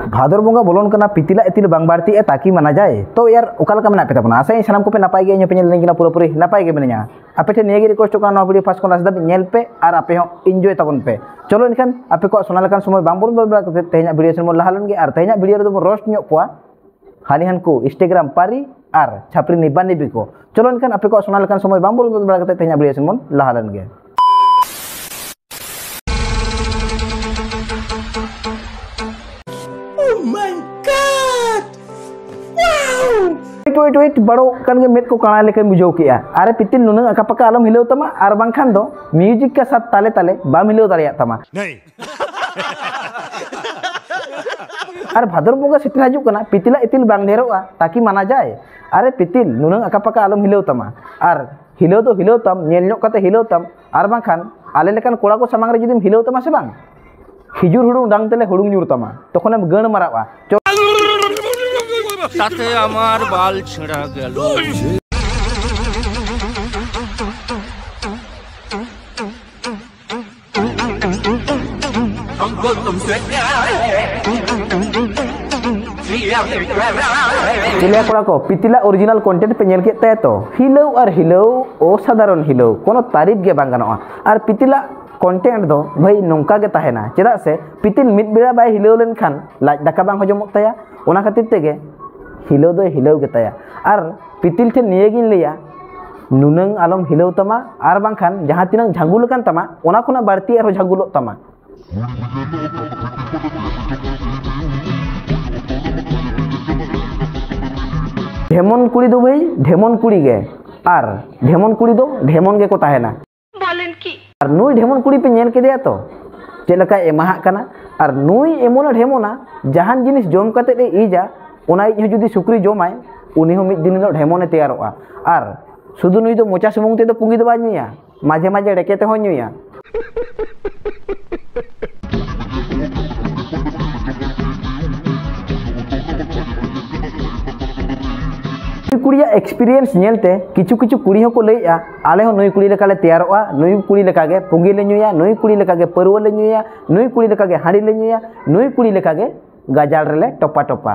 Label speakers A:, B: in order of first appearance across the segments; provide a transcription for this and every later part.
A: भादर बंगा बोलन कना पितिला इतिल बांग बाड़ती ए ताकि माना जाए तो यार ओकालका मेना पे ताबना आसे सानाम को पे नापाय गे इन पे नेल लेंगिना पूरा पूरी नापाय गे मेनिया आपे ठे नेगे रिक्वेस्ट का नो वीडियो फास्ट को लास्ट दा नेल पे और आपे हो एंजॉय ताबन पे चलो इनखान आपे को सोना लेकान समय बांग बोल बल तेहना वीडियो से मोल लहालन गे और तेहना वीडियो रे दो रोस्ट ᱧᱚᱜ कोआ हालिहान को इंस्टाग्राम पारी और छापरी निबान निबी को चलो इनखान आपे को सोना लेकान समय बांग बोल बल तेहना वीडियो से मोल लहालन गे wait baro kan ge met ko kana leke bujau kiya are pitil nunang akapaka alam hilau tama ar bangkhan do music ka sat tale tale bam hilau dariya tama nahi ar bhador bonga sitin haju kana pitila itil bang neroa taki mana jae are pitil nunang akapaka alam hilau tama ar hilau do hilau tam nyel nyok kate hilau tam ar bangkhan ale lekan kola ko samang re judim hilau tama se bang hijur hudung dang tele hudung nyur tama tokon am gan marawa তাতে আমার বাল ছেঁড়া গেল चिलिया कोड़ा को पितिला original content पे nail के तो हिलो और हिलो असाधारण हिलो कोनो तारीफ गे बांग गानोआ और पितिला कंटेंट दो भाई नोंका गे ताहेना चेदा से पितिल मिद बेड़ा बाय हिलो लेन खान लाज दाका बांग हजमक ताया ओना खातिर तेगे हिलो दो हिलो गेताया और पितिल ठे नियगिन लिया नुनंग आलम हिलो तमा और बांखान जहां तिनांग झांगुल कान तमा ओना खुना बाड़ती आरो झांगुलो तमा ढेमन कुड़ी दो भाई ढेमन कुड़ी गे और ढेमन कुड़ी दो ढेमन गे को ताहेना बोलेन की और नुई ढेमन कुड़ी पे नेल केदिया तो चेलका एमाहा कना और नुई एमोना ढेमोना जहान जिनिस जम कते दे इजा ओना जुदी सुक्री जमाय उनी हो मिद दिन ढेमने तैयारोआ और शुधु नुई दो मोचा सुमुंग ते दो पुंगी दो बा नुया माझे माझे डेके ते हो नुया कुड़िया एक्सपीरियंस नेलते किछु किछु कुड़ी हो को लैया आले हो नुई कुड़ी लेका ले तैयारोआ नुई कुड़ी लेका गे पुंगी ले नुया नुई कुड़ी लेका गे परवा ले नुया नुई कुड़ी लेका गे हाड़ी ले नुया नुई कुड़ी लेका गे गाजाल रेले टपा टपा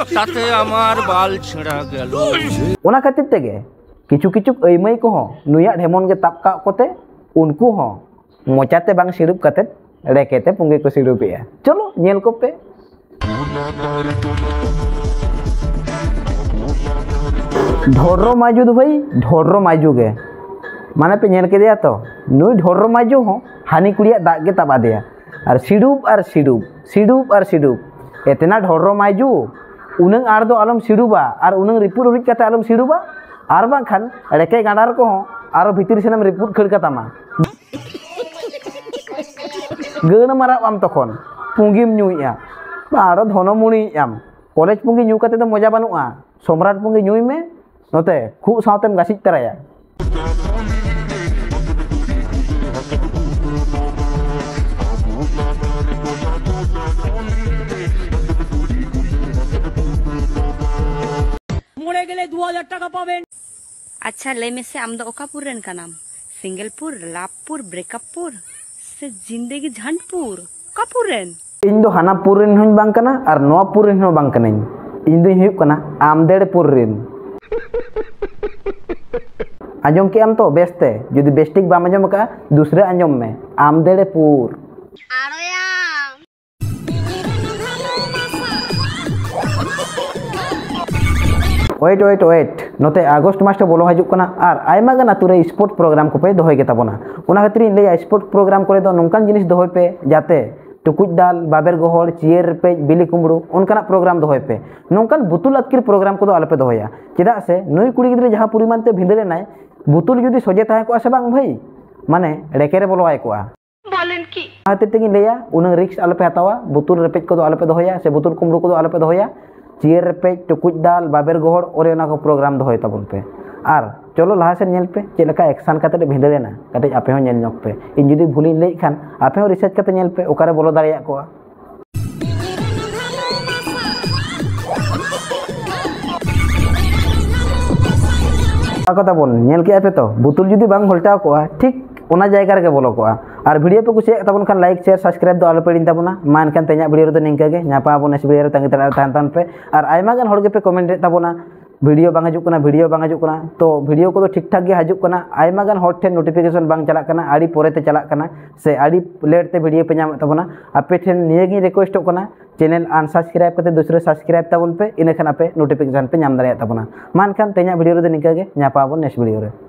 A: ताते आमार बाल छिड़ा गेलो ओना खातिर तेगे किछु किछु अइमई को हो नुया ढेमन गे तापका कोते उनको हो मोचाते बांग सिरुप कते रेकेते पुंगे को सिरुपिया चलो नेल को पे ढोरो माजू दो भाई ढोरो माजू गे माने पे नेल के दिया तो नुई ढोरो माजू हो हानी कुड़िया दाग गे तबा दिया और सिडुब और सिडुब सिडुब और सिडुब इतना ढोरो माजू उनंग आर दो आलम सिडुबा और उनंग रिपुट उरिक कते आलम सिडुबा और बांखान रेके गांडार को हो आरो भितिर सेनम रिपुट खड़ कतामा गण मारा आम तखन पुंगिम नुइया आरो धनमुणी आम कॉलेज पुंगी न्यू कते तो मजा बानुआ सम्राट पुंगी न्यूई में नोते खूब सावतेम गासिज तराया
B: अच्छा ले में से आमदा ओकापुर रेन का नाम सिंगलपुर लाभपुर ब्रेकअपपुर से जिंदगी झंडपुर कापुर रेन
A: इन दो हानापुर रेन हों बांग कना और नोपुर रेन हो बांग कना इन दो हुई कना आमदेड़पुर रेन आजम के आम तो बेस्ते जुदी बेस्टिक बाम आजम का दूसरे आजम में आमदेड़पुर वेट वेट वेट नोते आगस्ट मास बोलो हजुक कना और आयमा गान आतुरे स्पोर्ट प्रोग्राम को पे दोहय गे ताबोना ओना खातिर ले स्पोर्ट प्रोग्राम करे दो नोंकान जिनिस दोहय पे जाते टुकुज दाल बाबेर गोहर चियर पे बिली कुमड़ू उनकाना प्रोग्राम दोहय पे नोंकान बुतुल अतकिर प्रोग्राम को दो आले पे दोहया चेदा से नई कुड़ी गिद्रे जहां परिमाण ते भिंदले नाय बुतुल जुदी सोजे ताहे को से बांग भाई माने रेके रे बोलो आय कोआ बोलेन की खातिर तेगी लेया उन रिक्स आले पे हतावा बुतुल रेपेज को दो आले पे दोहया से बुतुल कुमड़ू को दो आले पे दोहया चियर पे टुकुज दाल बाबेर गोहर और एना को प्रोग्राम दोहय ताबन पे और चलो लहा से नेल पे चेलका एक्शन कते भिंदलेना कते आपे हो नेल नक पे इन जुदी भूली ले खान आपे हो रिसर्च कते नेल पे ओकारे बोलो दाड़िया को कथा बोल नेल के पे तो बुतुल जुदी बांग घोलटाव को ठीक ओना जायगा रे बोलो को और वीडियो पे कुछ तबन खान लाइक शेयर सब्सक्राइब आलो पे तबना मा एनखान तेज वीडियो रे निंका गे नापा नेक्स्ट वीडियो तंगी तहन पे और आयमा गान हर पे कमेंट तबना वीडियो बांग हजूकना तो वीडियो को ठीक ठाक गे हजूकना आयमा गान हर ठेन नोटिफिकेशन बांग चलाकना आड़ी पोरेते चलाकना से आड़ी लेट ते वीडियो पे नाम तबना आपे ठेन नियेगी रिक्वेस्ट कना चैनल अनसब्सक्राइब करते दूसरे सब्सक्राइब तबन पे इनखान आपे नोटिफिकेशन पे नाम दाड़े तबना मा एनखान तेज वीडियो रे निंका गे नापा नेक्स्ट वीडियो रे।